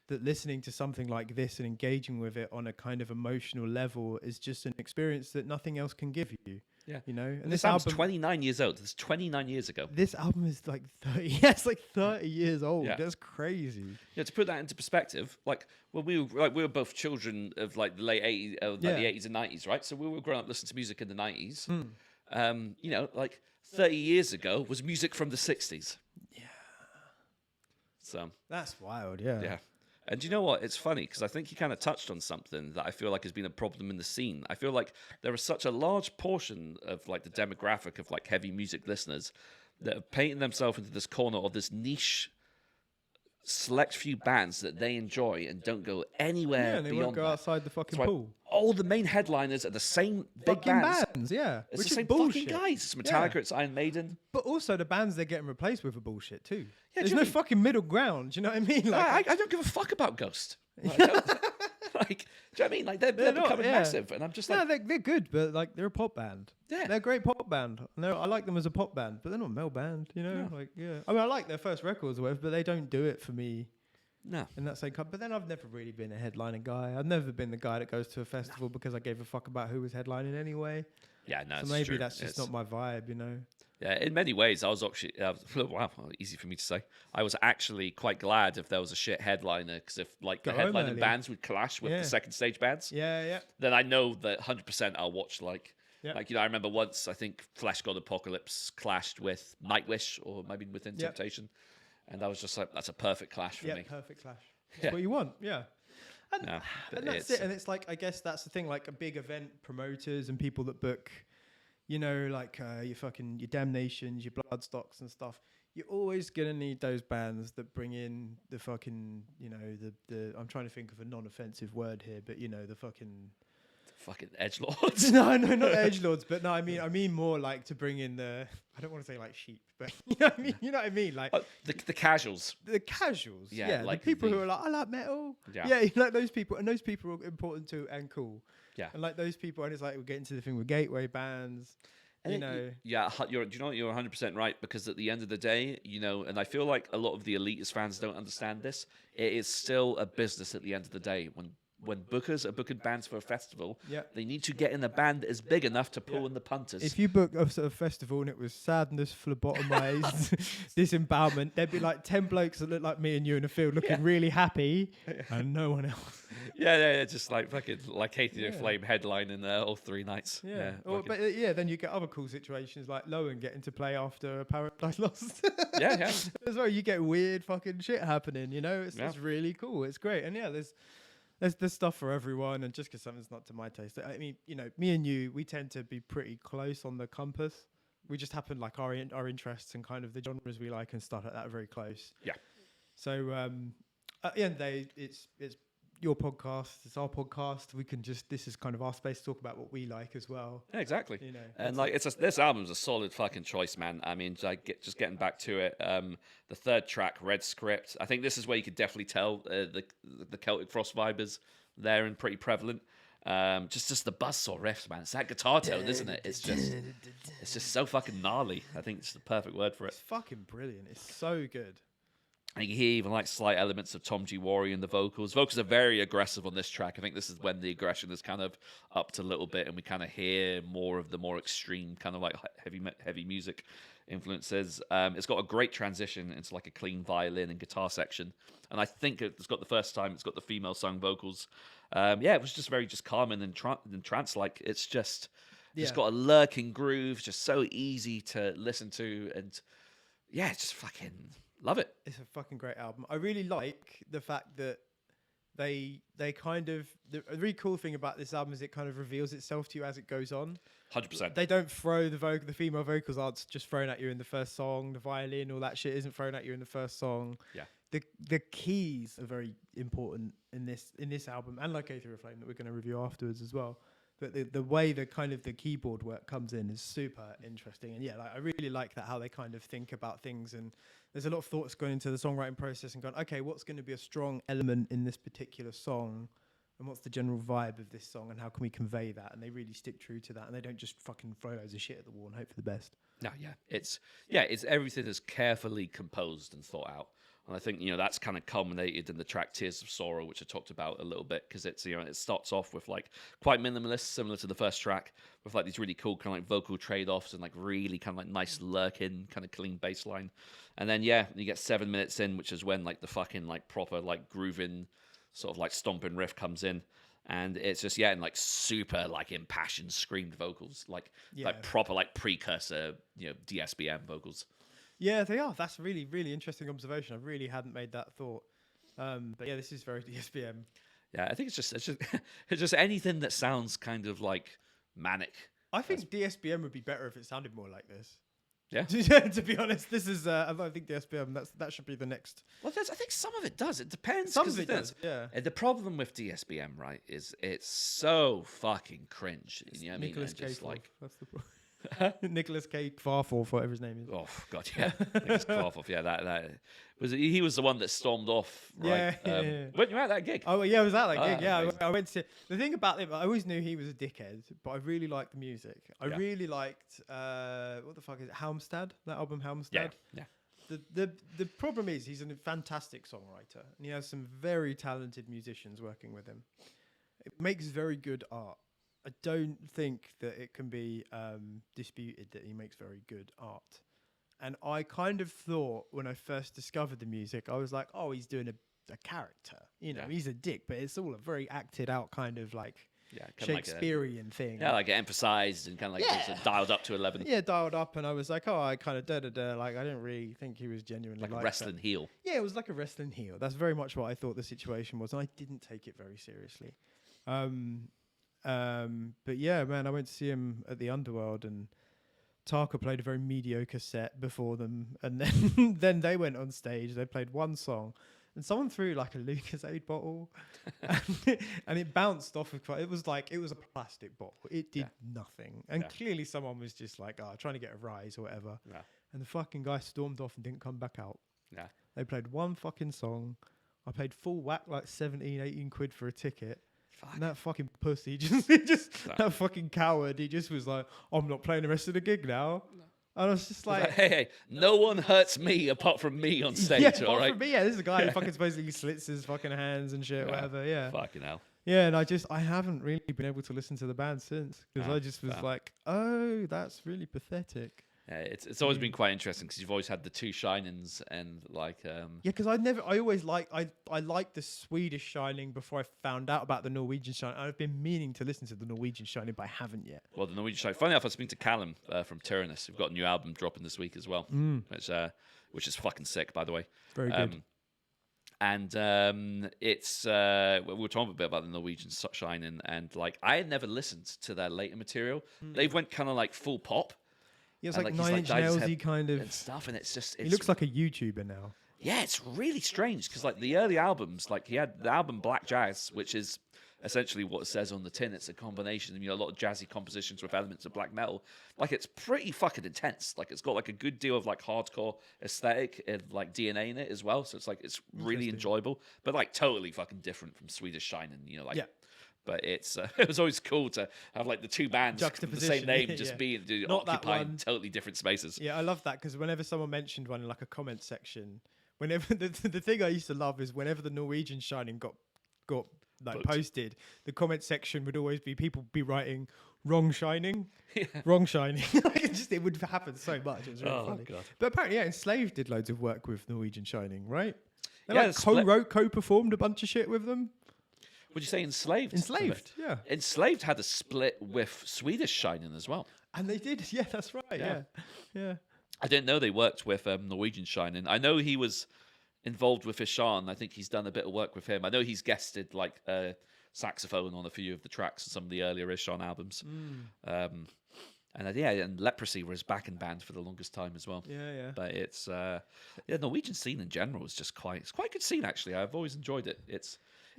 that listening to something like this and engaging with it on a kind of emotional level is just an experience that nothing else can give you. Yeah. And this album's 29 years old. It's 29 years ago. This album is like 30. Yeah, it's like 30 years old. Yeah. That's crazy. Yeah, to put that into perspective, like when we were both children of like the late 80s, the 80s and 90s, right? So we were growing up listening to music in the 90s. Like 30 years ago was music from the 60s. Yeah. So That's wild. Yeah. yeah. And you know what? It's funny because I think you kind of touched on something that I feel like has been a problem in the scene. I feel like there is such a large portion of like the demographic of like heavy music listeners that have painted themselves into this corner of this niche select few bands that they enjoy and don't go anywhere and they beyond won't go that. outside the fucking That's why pool. all the main headliners are the same big Fucking bands. yeah. It's Which the is same bullshit. fucking guys. It's Metallica, it's Iron Maiden. But also the bands they're getting replaced with are bullshit too. Yeah, There's do no you mean- fucking middle ground. Do you know what I mean? Like, I don't give a fuck about Ghost. Like, do you know what I mean? Like they're not, becoming yeah. massive, and I'm just like, no, they're good, but like they're a pop band. Yeah. They're a great pop band. I like them as a pop band, but they're not a metal band. Like I mean, I like their first records or whatever, but they don't do it for me. no. In that same kind. But then I've never really been a headlining guy. I've never been the guy that goes to a festival because I gave a fuck about who was headlining anyway. Yeah, no. So it's maybe true. that's just not my vibe. Yeah, in many ways, I was actually wow, easy for me to say. I was actually quite glad if there was a shit headliner because if like the Go home headlining early. bands would clash with Yeah. the second stage bands, Yeah. then I know that 100% I'll watch like. Yeah. Like, I remember once, I think Flesh God Apocalypse clashed with Nightwish or maybe Within Yep. Temptation. And I was just like, that's a perfect clash for Yeah, me. perfect clash. That's Yeah. what you want, yeah. And, No, but and that's it. And it's like, I guess that's the thing, like a big event promoters and people that book, like your Damnations, your Bloodstocks and stuff. You're always going to need those bands that bring in the fucking, the I'm trying to think of a non-offensive word here, but the fucking... Fucking edgelords. No, not edgelords, but no, I mean more like to bring in the, I don't want to say like sheep, but you know what I mean? Like The casuals. the casuals, Yeah, like the people the- who are like, I like metal, Yeah. you like those people, and those people are important too and cool, Yeah. and like those people, and it's like we get into the thing with gateway bands, And You know, yeah, you're 100% right, because at the end of the day, and I feel like a lot of the elitist fans don't understand this. It is still a business at the end of the day. When bookers are booking bands for a festival, yeah. they need to get in a band that is big enough to pull Yeah. in the punters. If you book a sort of festival and it was sadness, phlebotomized, disembowelment, there'd be like 10 blokes that look like me and you in a field looking really happy, and no one else. Yeah, just like fucking like Katie the Flame headline in all 3 nights. Yeah. Then you get other cool situations like Lowen getting to play after Paradise Lost. Yeah. As well, you get weird fucking shit happening, It's really cool. It's great. And yeah, there's stuff for everyone, and just because something's not to my taste, I mean, me and you, we tend to be pretty close on the compass. We just happen like our interests and kind of the genres we like and stuff like that are very close. Yeah. So at the end of the day, it's your podcast, it's our podcast. This is kind of our space to talk about what we like as well. Yeah, exactly. And like this album's a solid fucking choice, man. I mean, just getting back to it, the third track, Red Script. I think this is where you could definitely tell the Celtic Frost vibe is there and pretty prevalent. Just the buzzsaw riffs, man. It's that guitar tone, isn't it? It's just so fucking gnarly. I think it's the perfect word for it. It's fucking brilliant. It's so good. And you hear even like slight elements of Tom G. Warry in the vocals. Vocals are very aggressive on this track. I think this is when the aggression is kind of upped a little bit, and we kind of hear more of the more extreme kind of like heavy music influences. It's got a great transition into like a clean violin and guitar section, and I think it's got the female sung vocals. It was just very calming and trance-like. It's just got a lurking groove, just so easy to listen to, and just fucking love it. It's a fucking great album. I really like the fact that they kind of the really cool thing about this album is it kind of reveals itself to you as it goes on. 100%. They don't throw the female vocals aren't just thrown at you in the first song. The violin, all that shit isn't thrown at you in the first song. Yeah. The keys are very important in this album, and like Aether Flame that we're going to review afterwards as well. But the way the kind of the keyboard work comes in is super interesting, and I really like that how they kind of think about things, and there's a lot of thoughts going into the songwriting process and going, okay, what's going to be a strong element in this particular song, and what's the general vibe of this song, and how can we convey that? And they really stick true to that, and they don't just fucking throw loads of shit at the wall and hope for the best. No, it's everything is carefully composed and thought out. And I think, that's kind of culminated in the track Tears of Sora, which I talked about a little bit, because it's, it starts off with like quite minimalist, similar to the first track, with like these really cool kind of like vocal trade-offs and like really kind of like nice lurking, kind of clean bass line. And then, you get 7 minutes in, which is when like the fucking like proper like grooving, sort of like stomping riff comes in. And it's just, and like super like impassioned screamed vocals, like proper like precursor, DSBM vocals. Yeah, they are. That's a really, really interesting observation. I really hadn't made that thought. But this is very DSBM. Yeah, I think it's just anything that sounds kind of like manic. I think DSBM would be better if it sounded more like this. Yeah. To be honest, this is. I think DSBM. That should be the next. Well, I think some of it does. It depends. Some of it does. Yeah. And the problem with DSBM, right, is it's so fucking cringe. You know what I mean? Nicholas K. Just like that's the problem. Nicholas K. Farforth, whatever his name is. Oh God, yeah, Nicholas Farforth. Yeah, that was he was the one that stormed off, right? Yeah. Weren't you at that gig? Oh yeah, I was at that gig. Yeah, amazing. I went to. The thing about him, I always knew he was a dickhead, but I really liked the music. I really liked what the fuck is it? Halmstad? That album, Halmstad. Yeah. The problem is he's a fantastic songwriter, and he has some very talented musicians working with him. It makes very good art. I don't think that it can be disputed that he makes very good art. And I kind of thought when I first discovered the music, I was like, oh, he's doing a character. He's a dick, but it's all a very acted out kind of like Shakespearean thing. Yeah, like emphasized and kind of like just dialed up to 11. Yeah, dialed up, and I was like, oh, I kind of like I didn't really think he was genuinely like a wrestling heel. Yeah, it was like a wrestling heel. That's very much what I thought the situation was, and I didn't take it very seriously. But yeah, man, I went to see him at the Underworld, and Tarka played a very mediocre set before them, and then then they went on stage. They played one song, and someone threw like a Lucasade bottle, and it bounced off. It was a plastic bottle. It did nothing, and clearly someone was just like, trying to get a rise or whatever. Yeah. And the fucking guy stormed off and didn't come back out. Yeah. They played one fucking song. I paid full whack, like 17, 18 quid for a ticket. And that fucking pussy, that fucking coward. He just was like, I'm not playing the rest of the gig now. And I was just like, hey, no one hurts me apart from me on stage, yeah, all apart right? from me, yeah, this is a guy who fucking supposedly slits his fucking hands and shit, whatever, yeah. Fucking hell. Yeah, and I haven't really been able to listen to the band since, because I just was like, oh, that's really pathetic. Yeah, it's always been quite interesting because you've always had the two Shinings and like yeah, because I always liked the Swedish Shining before I found out about the Norwegian Shining. I've been meaning to listen to the Norwegian Shining, but I haven't yet. well, the Norwegian Sunshine. Funny enough, I was speaking to Callum from Tyrannus. We've got a new album dropping this week as well, which is fucking sick, by the way. Very good. And it's we were talking a bit about the Norwegian Sunshine, and like I had never listened to their later material. They went kind of like full pop. Yeah, it's and, like he's, 9 Inch dyed his Nails-y head kind of and stuff, and it's just he looks like a YouTuber now. Yeah, it's really strange because like the early albums, like he had the album Black Jazz, which is essentially what it says on the tin. It's a combination of, a lot of jazzy compositions with elements of black metal. Like it's pretty fucking intense. Like it's got like a good deal of like hardcore aesthetic and like DNA in it as well. So it's like it's really enjoyable, but like totally fucking different from Swedish Shining. Like. Yeah. But it's it was always cool to have like the two bands with the same name just being occupying totally different spaces. Yeah, I love that because whenever someone mentioned one in like a comment section, whenever the thing I used to love is whenever the Norwegian Shining got like posted, the comment section would always be people be writing wrong Shining, wrong Shining. It would happen so much. It was really funny. God. But apparently, Enslaved did loads of work with Norwegian Shining, right? They co-wrote, co-performed a bunch of shit with them. Would you say Enslaved? Enslaved, yeah. Enslaved had a split with Swedish Shining as well. And they did, yeah, that's right, yeah. I didn't know they worked with Norwegian Shining. I know he was involved with Ishan. I think he's done a bit of work with him. I know he's guested like saxophone on a few of the tracks of some of the earlier Ishan albums. And Leprosy were his backing band for the longest time as well. Yeah. But it's Norwegian scene in general is just quite a good scene actually. I've always enjoyed it.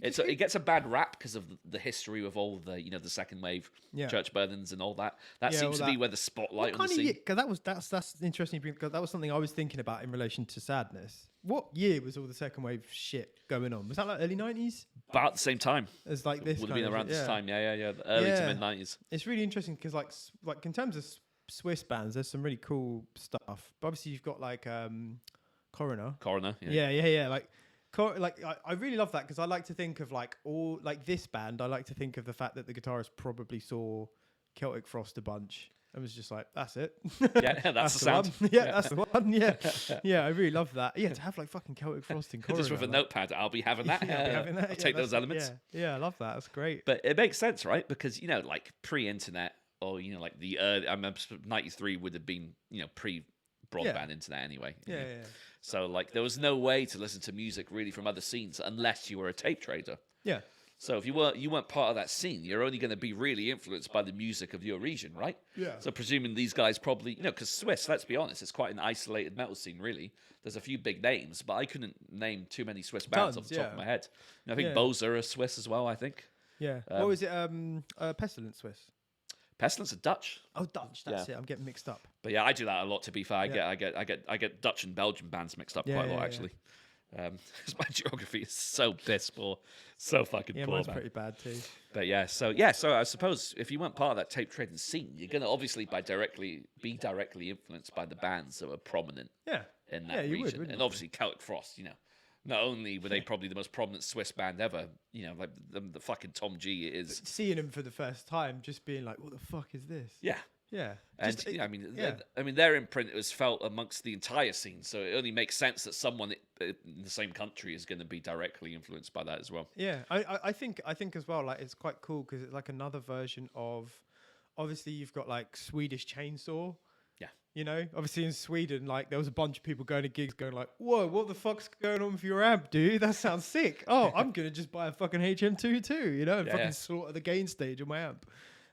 It gets a bad rap because of the history of all the the second wave church burnings and all that. That seems to be where the spotlight on the scene. Because that's interesting because that was something I was thinking about in relation to Sadness. What year was all the second wave shit going on? Was that like early 90s? About the same time as like this. Would have been around this time. Yeah. The early to mid 90s. It's really interesting because like in terms of Swiss bands, there's some really cool stuff. But obviously you've got like Coroner. Yeah. Like I really love that because I like to think of like all like this band. I like to think of the fact that the guitarist probably saw Celtic Frost a bunch and was just like, "That's it." Yeah, that's the sound. One. Yeah, that's the one. Yeah, I really love that. Yeah, to have like fucking Celtic Frost in Coroner, just with a notepad, I'll be having that. I'll take those elements. Yeah, I love that. That's great. But it makes sense, right? Because like pre-internet or like the early, I remember '93 would have been pre-broadband internet anyway. Yeah. So like there was no way to listen to music really from other scenes unless you were a tape trader. Yeah. So if you weren't part of that scene, you're only going to be really influenced by the music of your region, right? Yeah. So presuming these guys probably, because Swiss, let's be honest, it's quite an isolated metal scene, really. There's a few big names, but I couldn't name too many Swiss bands off the top of my head. I think Buzzsaw are Swiss as well, I think. Yeah. What was it? Pestilence Swiss? Pestilence are Dutch. Oh, Dutch. That's it. I'm getting mixed up. But yeah, I do that a lot. To be fair, I get Dutch and Belgian bands mixed up quite a lot actually. My geography is so piss poor, so fucking poor. Yeah, mine's pretty bad too. But so I suppose if you weren't part of that tape trading scene, you're gonna obviously be directly influenced by the bands that were prominent. In that region, and obviously Celtic Frost. Not only were they probably the most prominent Swiss band ever, like the fucking Tom G is seeing them for the first time, just being like, "What the fuck is this?" Yeah, and their imprint was felt amongst the entire scene, so it only makes sense that someone in the same country is going to be directly influenced by that as well. Yeah, I think as well, like it's quite cool because it's like another version of, obviously you've got like Swedish Chainsaw. Obviously in Sweden, like there was a bunch of people going to gigs going like, "Whoa, what the fuck's going on with your amp, dude? That sounds sick. Oh, I'm gonna just buy a fucking HM2 too, and fucking slaughter the gain stage on my amp."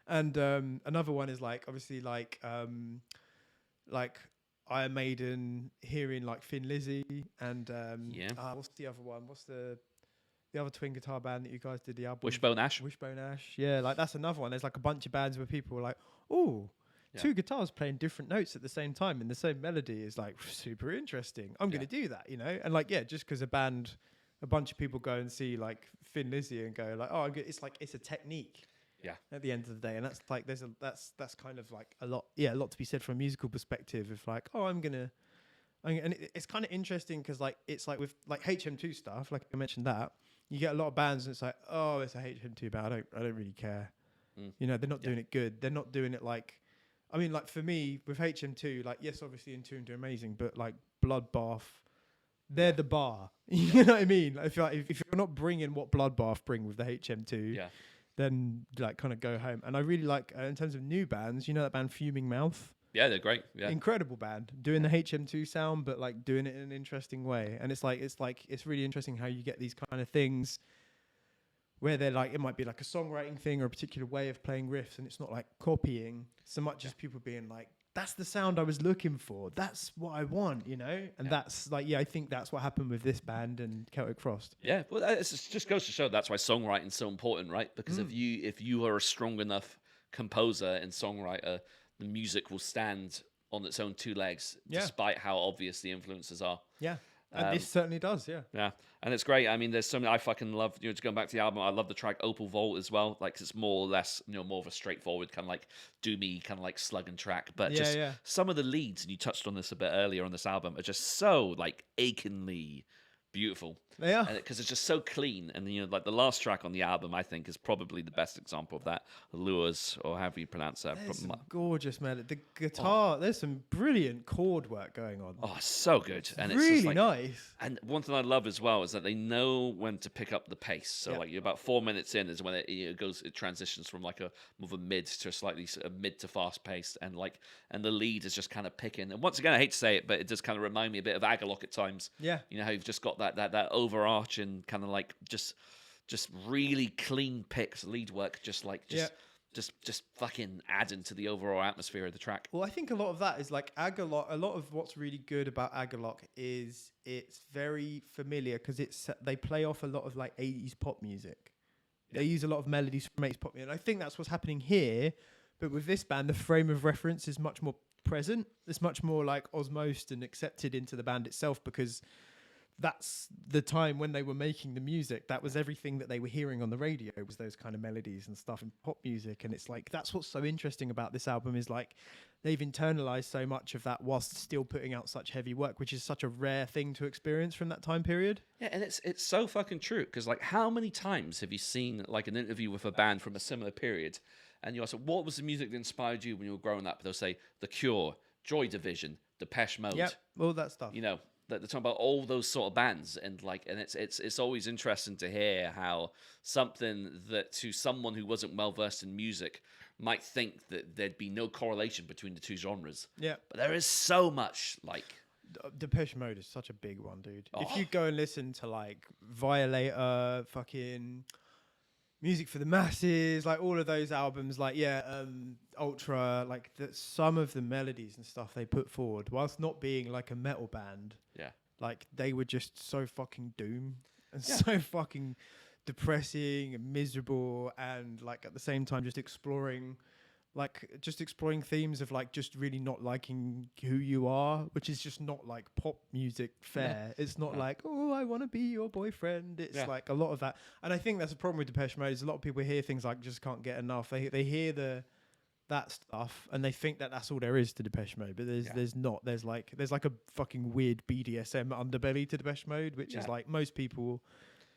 And another one is like obviously like Iron Maiden hearing like Thin Lizzy and what's the other one? What's the other twin guitar band that you guys did the album? Wishbone Ash. Yeah, like that's another one. There's like a bunch of bands where people were like, "Oh, two guitars playing different notes at the same time in the same melody is like super interesting. I'm going to do that, And like, just because a band a bunch of people go and see like Thin Lizzy and go like, oh, it's like it's a technique. Yeah. At the end of the day, and that's like that's kind of like a lot to be said from a musical perspective. If like, oh, and it's kind of interesting because like it's like with like HM2 stuff, like I mentioned that you get a lot of bands and it's like, oh, it's a HM2 band. I don't really care. You know, they're not doing it good. They're not doing it like, I mean, like for me with HM2, like yes, obviously Entombed are amazing, but like Bloodbath, they're the bar. You know what I mean? Like, if you're not bringing what Bloodbath bring with the HM2, then like kind of go home. And I really like in terms of new bands, you know that band Fuming Mouth. Yeah, they're great. Yeah, incredible band doing the HM2 sound, but like doing it in an interesting way. And it's really interesting how you get these kind of things where they're like, it might be like a songwriting thing or a particular way of playing riffs, and it's not like copying so much as people being like, that's the sound I was looking for. That's what I want, you know? And that's like, I think that's what happened with this band and Celtic Frost. Yeah, well, it just goes to show that's why songwriting's so important, right? Because if you are a strong enough composer and songwriter, the music will stand on its own two legs, despite how obvious the influences are. Yeah. And this certainly does, yeah. Yeah, and it's great. I mean, there's so many I fucking love. You know, to go back to the album, I love the track Opal Vault as well. Like, it's more or less, you know, more of a straightforward kind of like doomy, kind of like slugging track. But some of the leads, and you touched on this a bit earlier on this album, are just so like achingly beautiful. Yeah, because it's just so clean. And you know, like the last track on the album, I think is probably the best example of that. Lures, or however you pronounce that. There's some gorgeous melody. The guitar, there's some brilliant chord work going on. Oh, so good. And it's really just like, nice. And one thing I love as well is that they know when to pick up the pace. So like you're about 4 minutes in is when it transitions from like a more of a mid to a slightly mid to fast pace, and the lead is just kind of picking. And once again, I hate to say it, but it does kind of remind me a bit of Agalloch at times. Yeah, you know how you've just got that overarching kind of like just really clean picks, lead work, just fucking adding to the overall atmosphere of the track. Well, I think a lot of that is like Agalloch. A lot of what's really good about Agalloch is it's very familiar because they play off a lot of like 80s pop music. They use a lot of melodies from 80s pop music, and I think that's what's happening here. But with this band, the frame of reference is much more present. It's much more like osmosed and accepted into the band itself, because that's the time when they were making the music. That was everything that they were hearing on the radio, was those kind of melodies and stuff in pop music. And it's like, that's what's so interesting about this album, is like they've internalized so much of that whilst still putting out such heavy work, which is such a rare thing to experience from that time period. Yeah, and it's so fucking true, because like, how many times have you seen like an interview with a band from a similar period, and you ask, what was the music that inspired you when you were growing up? They'll say The Cure, Joy Division, Depeche Mode. Yeah, all that stuff. You know, they're talking about all those sort of bands, and it's always interesting to hear how something that to someone who wasn't well versed in music might think that there'd be no correlation between the two genres. Yeah, but there is so much. Like Depeche Mode is such a big one, dude. If you go and listen to like Violator, fucking Music for the Masses, like all of those albums, like Ultra, like some of the melodies and stuff they put forward, whilst not being like a metal band, like they were just so fucking doom and so fucking depressing and miserable, and like at the same time just exploring themes of like just really not liking who you are, which is just not like pop music fare. It's not like, oh, I want to be your boyfriend. It's like a lot of that. And I think that's a problem with Depeche Mode, is a lot of people hear things like just can't get enough. They hear that stuff and they think that that's all there is to Depeche Mode, but there's not. There's like a fucking weird BDSM underbelly to Depeche Mode, which is like most people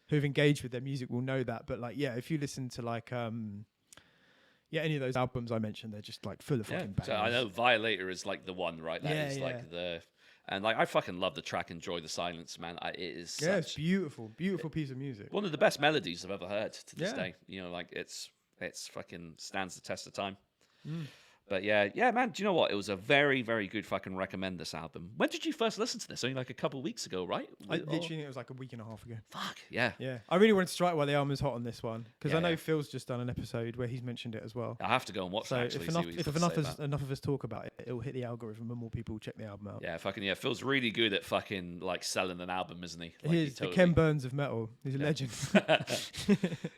who've engaged with their music will know that. But like, if you listen to like any of those albums I mentioned, they're just like full of fucking bangers. So I know Violator is like the one, right? That is like the, and like I fucking love the track "Enjoy the Silence," man. It is it's beautiful piece of music. One of the best melodies I've ever heard to this day. You know, like it's fucking stands the test of time. But man, do you know what? It was a very, very good fucking recommend, this album. When did you first listen to this? Only like a couple of weeks ago, right? Literally, it was like a week and a half ago. Fuck, yeah. Yeah. I really wanted to strike while the album was hot on this one, because I know Phil's just done an episode where he's mentioned it as well. I have to go and watch that, actually. If enough of us talk about it, it'll hit the algorithm and more people will check the album out. Yeah, Phil's really good at fucking like selling an album, isn't he? Like, he is the Ken Burns of metal. He's a legend.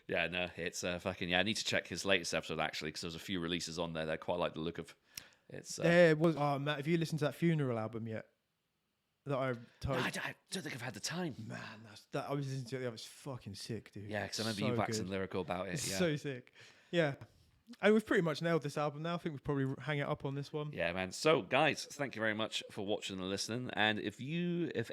Yeah, no, it's fucking, I need to check his latest episode, actually, because there's a few releases on there that I quite like the look of. It's Matt, have you listened to that Funeral album yet? that I told. I don't think I've had the time. Man, that I was listening to it. That was fucking sick, dude. Yeah, because I remember So you waxing good. lyrical about it. It's Yeah. so sick. Yeah. And we've pretty much nailed this album now. I think we'll probably hang it up on this one. Yeah, man. So, guys, thank you very much for watching and listening. And if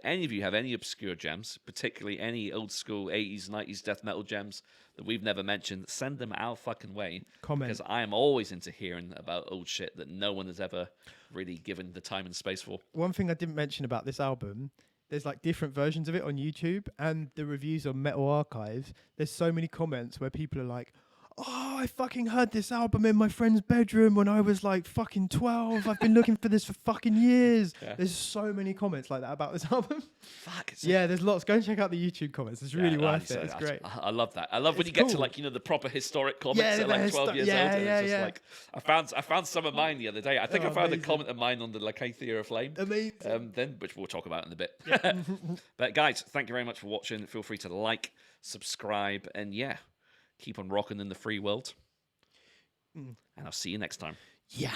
any of you have any obscure gems, particularly any old school 80s, 90s death metal gems that we've never mentioned, send them our fucking way. Comment. Because I am always into hearing about old shit that no one has ever really given the time and space for. One thing I didn't mention about this album, there's like different versions of it on YouTube and the reviews on Metal Archive. There's so many comments where people are like, oh, I fucking heard this album in my friend's bedroom when I was like fucking 12. I've been looking for this for fucking years. Yeah. There's so many comments like that about this album. Fuck. Yeah, there's lots. Go and check out the YouTube comments. It's really worth it. It's great. I love that. I love when It's you get to cool. like, the proper historic comments Yeah, at like 12 years old. And it's just like, I found some of mine the other day. I think I found amazing. a comment of mine on the Lacathia Flame. Amazing. Which we'll talk about in a bit. But guys, thank you very much for watching. Feel free to like, subscribe, and keep on rocking in the free world. And I'll see you next time. Yeah.